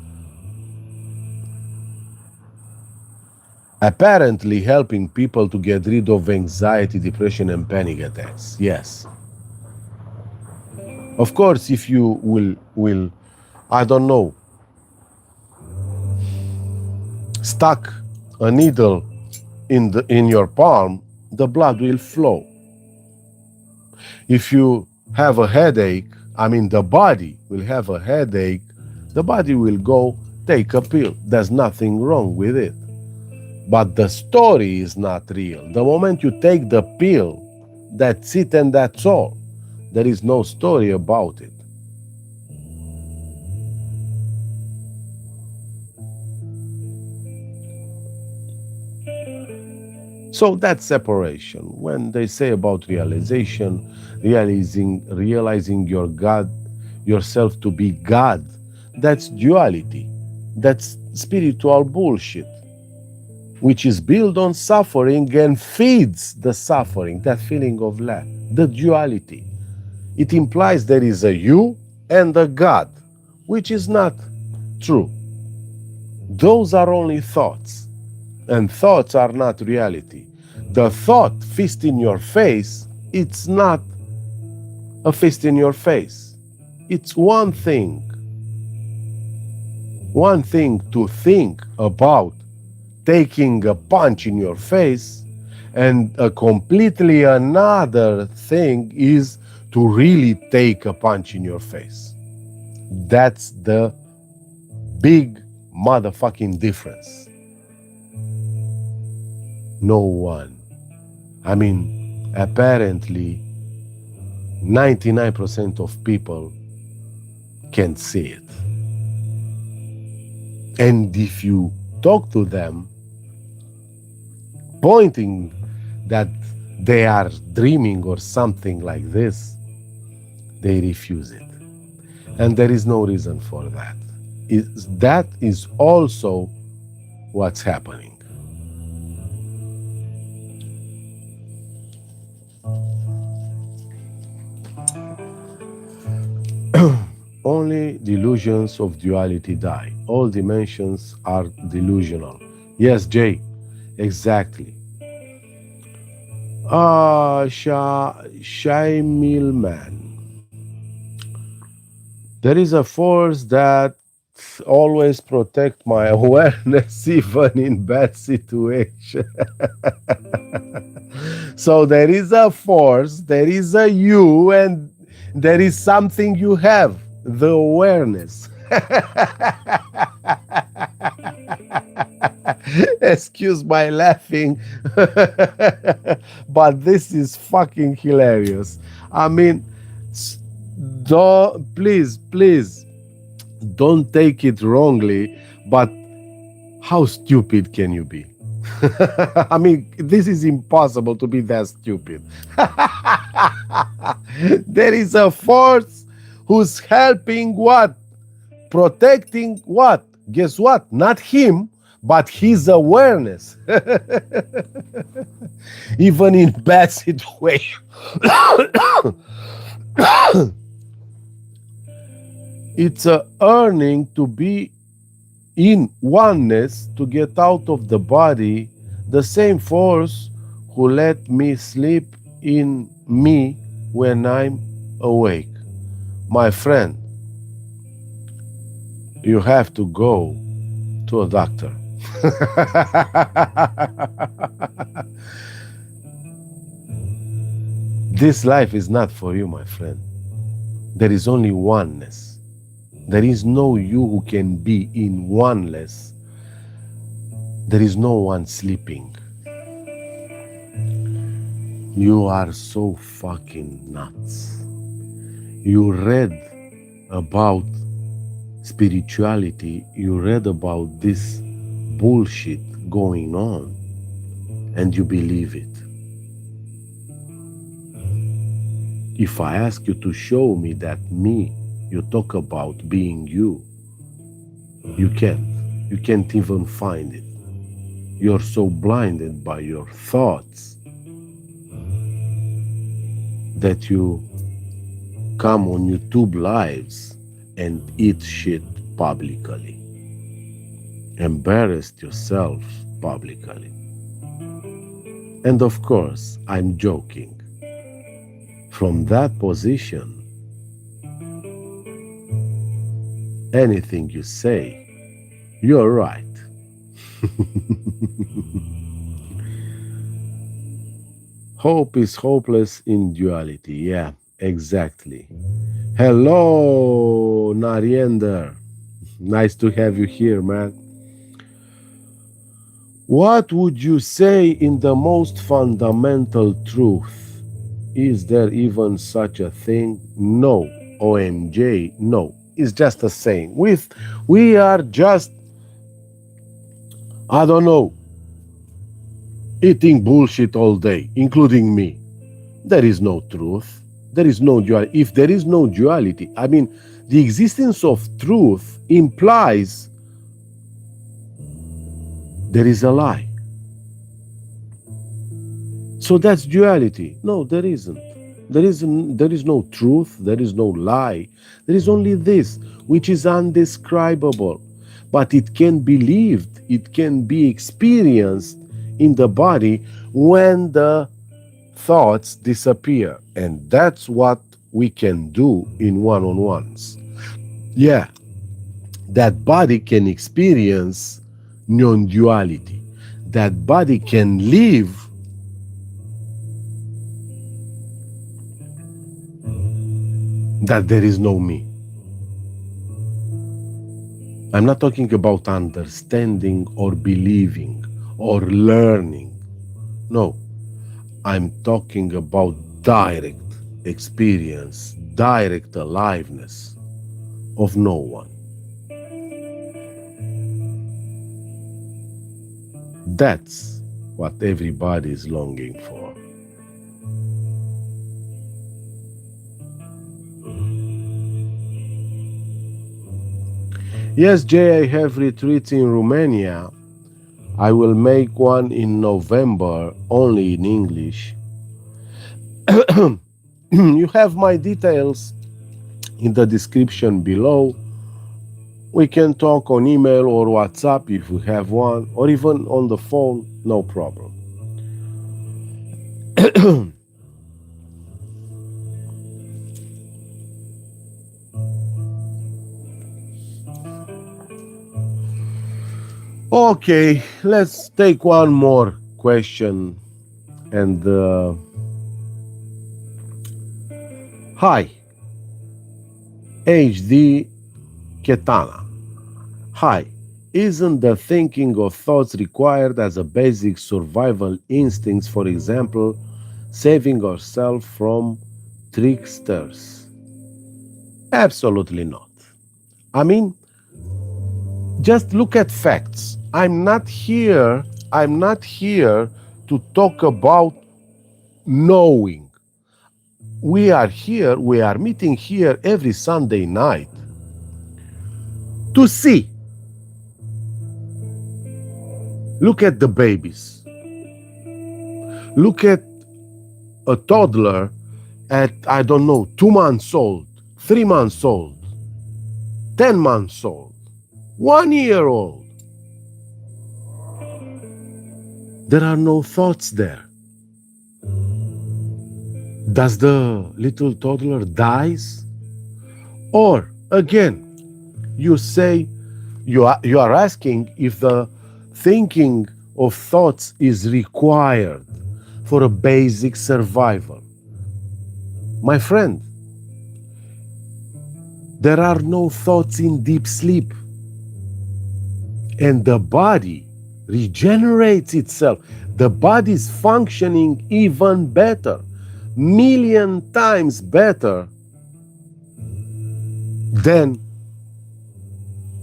apparently helping people to get rid of anxiety, depression, and panic attacks. Yes. Of course, if you will I don't know, stuck a needle in your palm, the blood will flow. If you have a headache, I mean the body will have a headache, the body will go take a pill. There's nothing wrong with it. But the story is not real. The moment you take the pill, that's it and that's all. There is no story about it. So that's separation. When they say about realization, realizing your God, yourself to be God, that's duality. That's spiritual bullshit, which is built on suffering and feeds the suffering, that feeling of lack, the duality. It implies there is a you and a God, which is not true. Those are only thoughts, and thoughts are not reality. The thought fist in your face, it's not a fist in your face. It's one thing to think about taking a punch in your face, and a completely another thing is to really take a punch in your face. That's the big motherfucking difference. No one, I mean, apparently 99% of people can't see it. And if you talk to them, pointing that they are dreaming or something like this, they refuse it. And there is no reason for that. That is also what's happening. Only delusions of duality die. All dimensions are delusional. Yes, Jay, exactly. Shy Millman. There is a force that always protect my awareness even in bad situation. So there is a force, there is a you, and there is something you have, the awareness. Excuse my laughing, but this is fucking hilarious. I mean, please, don't take it wrongly, but how stupid can you be? I mean, this is impossible to be that stupid. There is a force who's helping what? Protecting what? Guess what? Not him, but his awareness. Even in bad situations. It's a earning to be in oneness, to get out of the body, the same force who let me sleep in me when I'm awake. My friend, you have to go to a doctor. This life is not for you, my friend. There is only oneness. There is no you who can be in oneness. There is no one sleeping. You are so fucking nuts. You read about spirituality, you read about this bullshit going on, and you believe it. If I ask you to show me that me you talk about being you, you can't. You can't even find it. You're so blinded by your thoughts that you come on YouTube lives and eat shit publicly, embarrassed yourself publicly. And of course, I'm joking. From that position, anything you say, you're right. Hope is hopeless in duality. Yeah, exactly. Hello, Narinder. Nice to have you here, man. What would you say in the most fundamental truth? Is there even such a thing? No. OMJ, no. It's just a saying. We are just, I don't know, eating bullshit all day, including me. There is no truth. There is no duality. If there is no duality, I mean, the existence of truth implies there is a lie. So that's duality. No, there isn't. There is no truth, there is no lie. There is only this, which is undescribable. But it can be lived, it can be experienced in the body when the thoughts disappear. And that's what we can do in one-on-ones. Yeah, that body can experience non-duality. That body can live that there is no me. I'm not talking about understanding or believing or learning. No, I'm talking about direct experience, direct aliveness of no one. That's what everybody is longing for. Yes, Jay, I have retreats in Romania. I will make one in November, only in English. You have my details in the description below. We can talk on email or WhatsApp if you have one, or even on the phone, no problem. Okay, let's take one more question. And hi, HD Ketana. Hi, isn't the thinking of thoughts required as a basic survival instinct, for example, saving ourselves from tricksters? Absolutely not. I mean, just look at facts. I'm not here to talk about knowing. We are meeting here every Sunday night to see. Look at the babies. Look at a toddler at, I don't know, 2 months old, 3 months old. 10 months old, 1 year old. There are no thoughts there. Does the little toddler dies? Or again, you say you are asking if the thinking of thoughts is required for a basic survival. My friend, there are no thoughts in deep sleep, and the body regenerates itself. The body is functioning even better, million times better than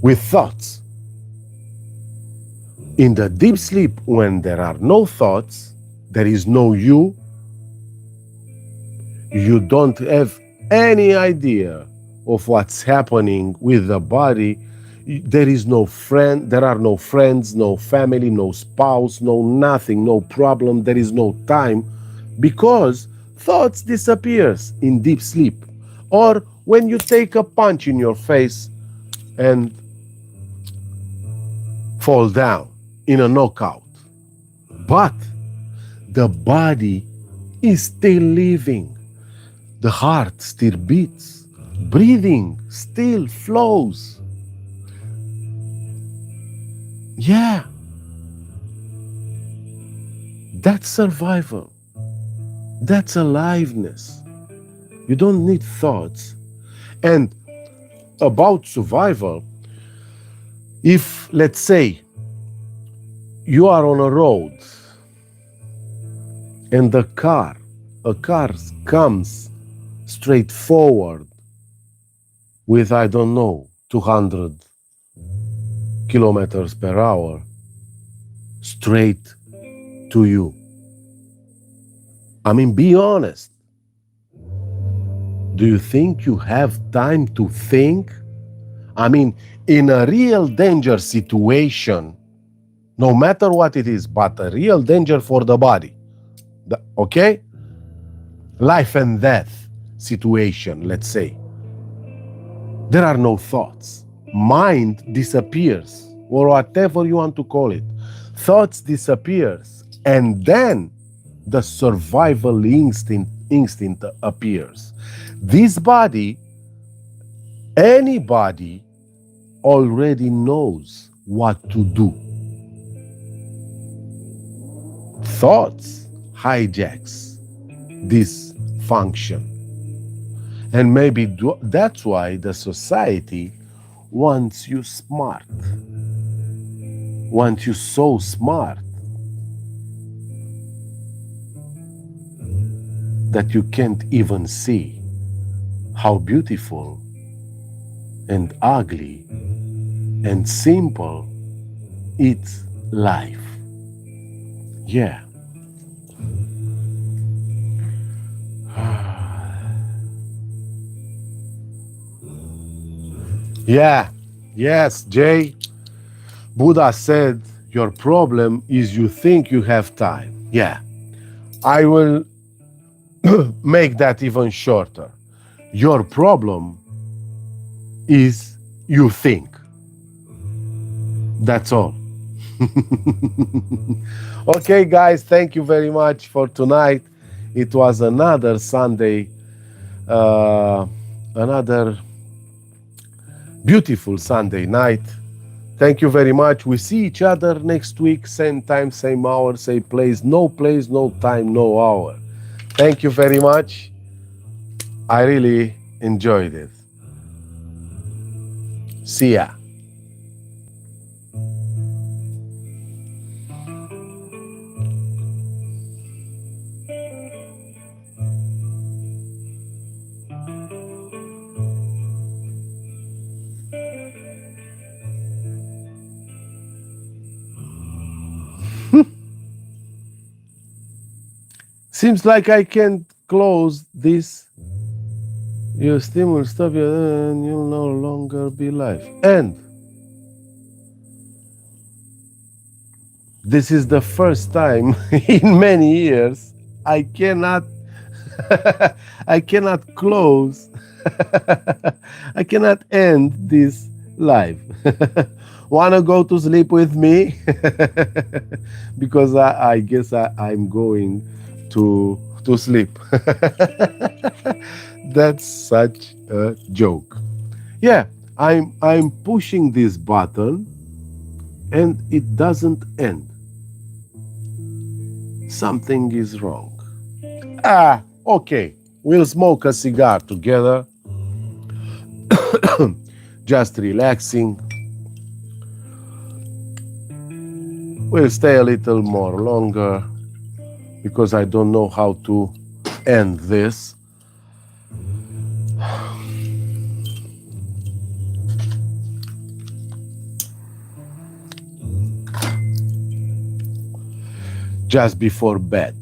with thoughts. In the deep sleep, when there are no thoughts, there is no you, you don't have any idea of what's happening with the body. There is no friend, there are no friends, no family, no spouse, no nothing, no problem, there is no time, because thoughts disappears in deep sleep. Or when you take a punch in your face and fall down in a knockout. But the body is still living. The heart still beats. Breathing still flows. Yeah. That's survival. That's aliveness. You don't need thoughts. And about survival, if, let's say, you are on a road and a car comes straight forward with, I don't know, 200 kilometers per hour straight to you. I mean, be honest. Do you think you have time to think? I mean, in a real danger situation, no matter what it is, but a real danger for the body, okay? Life and death situation, let's say. There are no thoughts. Mind disappears, or whatever you want to call it. Thoughts disappears, and then the survival instinct appears. This body, anybody already knows what to do. Thoughts hijacks this function. And maybe that's why the society wants you smart, wants you so smart that you can't even see how beautiful and ugly and simple it's life. Yeah. Yeah. Yes, Jay. Buddha said your problem is you think you have time. Yeah. I will make that even shorter. Your problem is you think. That's all. Okay, guys, thank you very much for tonight. It was another Sunday, another beautiful Sunday night. Thank you very much. We see each other next week, same time, same hour, same place, no time, no hour. Thank you very much. I really enjoyed it. See ya. Seems like I can't close this. Your steam will stop you and you'll no longer be live. And this is the first time in many years I cannot I cannot close I cannot end this Live. Wanna go to sleep with me? Because I guess I'm going to sleep. That's such a joke. Yeah, I'm pushing this button and it doesn't end. Something is wrong. Ah, okay. We'll smoke a cigar together, just relaxing. We'll stay a little more longer because I don't know how to end this. Just before bed.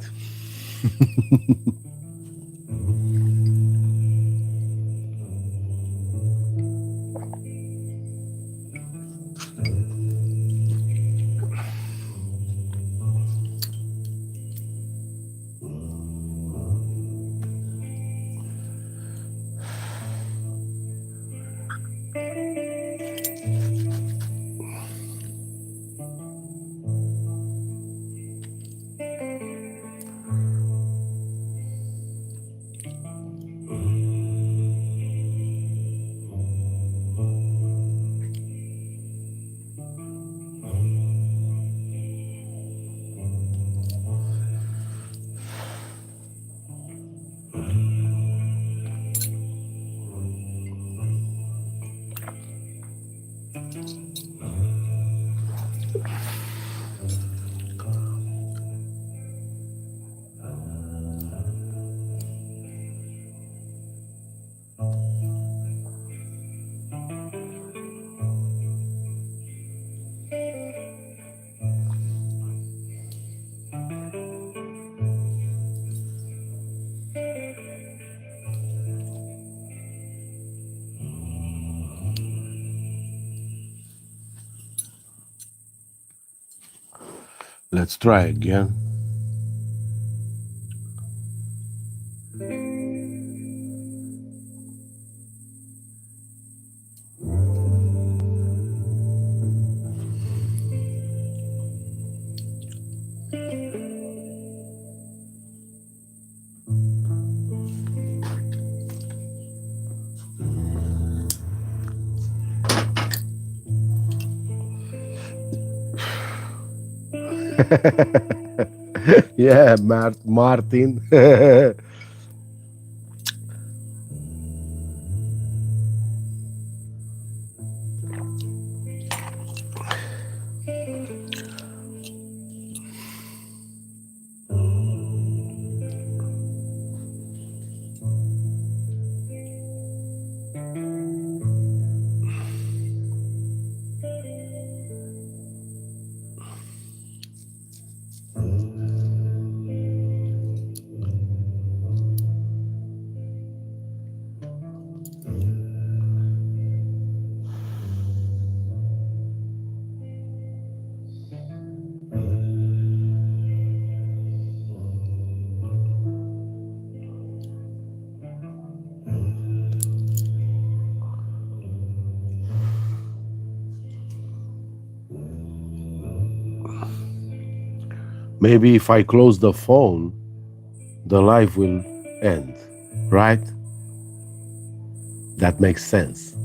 Let's try again. Yeah, Martin. Maybe if I close the phone, the life will end, right? That makes sense.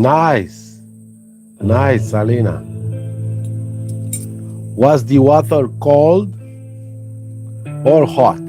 Nice, nice, Alina. Was the water cold or hot?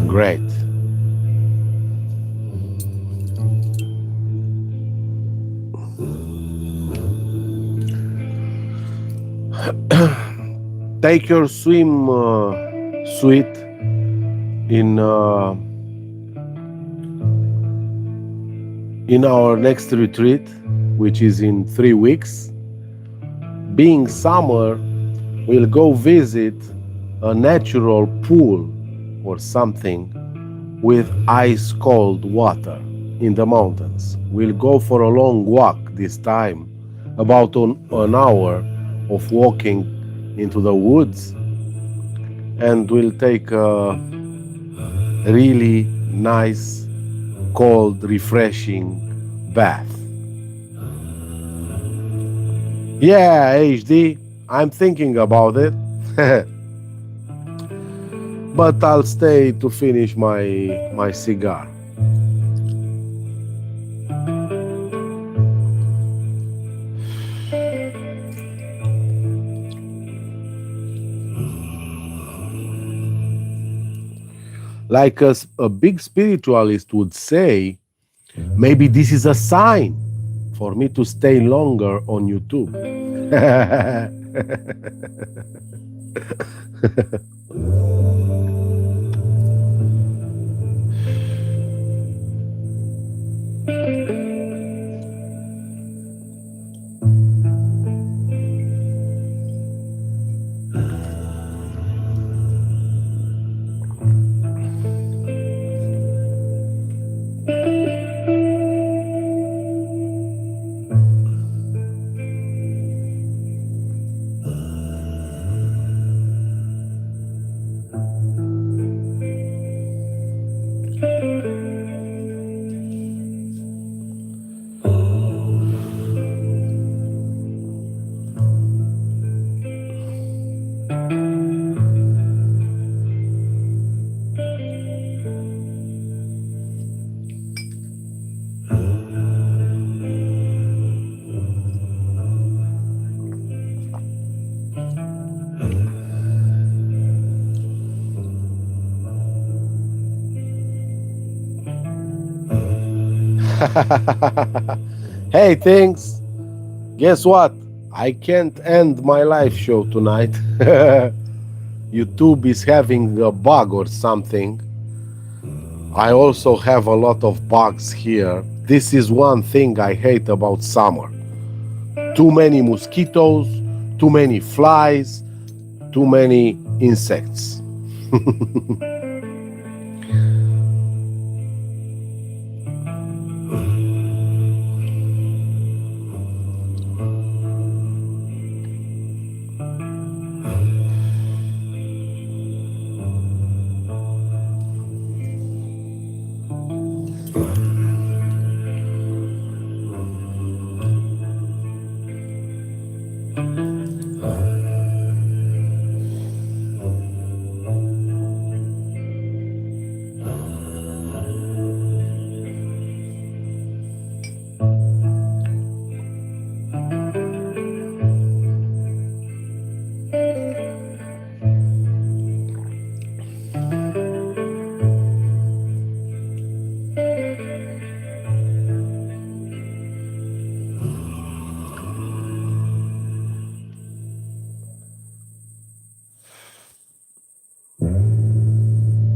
Great. Take your swim suit in our next retreat, which is in 3 weeks. Being summer, we'll go visit a natural pool or something with ice cold water in the mountains. We'll go for a long walk this time, about an hour of walking into the woods, and we'll take a really nice, cold, refreshing bath. Yeah, HD, I'm thinking about it. But I'll stay to finish my cigar. Like a big spiritualist would say, maybe this is a sign for me to stay longer on YouTube. Hey, things. Guess what? I can't end my live show tonight. YouTube is having a bug or something. I also have a lot of bugs here. This is one thing I hate about summer. Too many mosquitoes, too many flies, too many insects.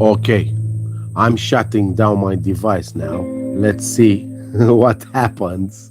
Okay, I'm shutting down my device now. Let's see what happens.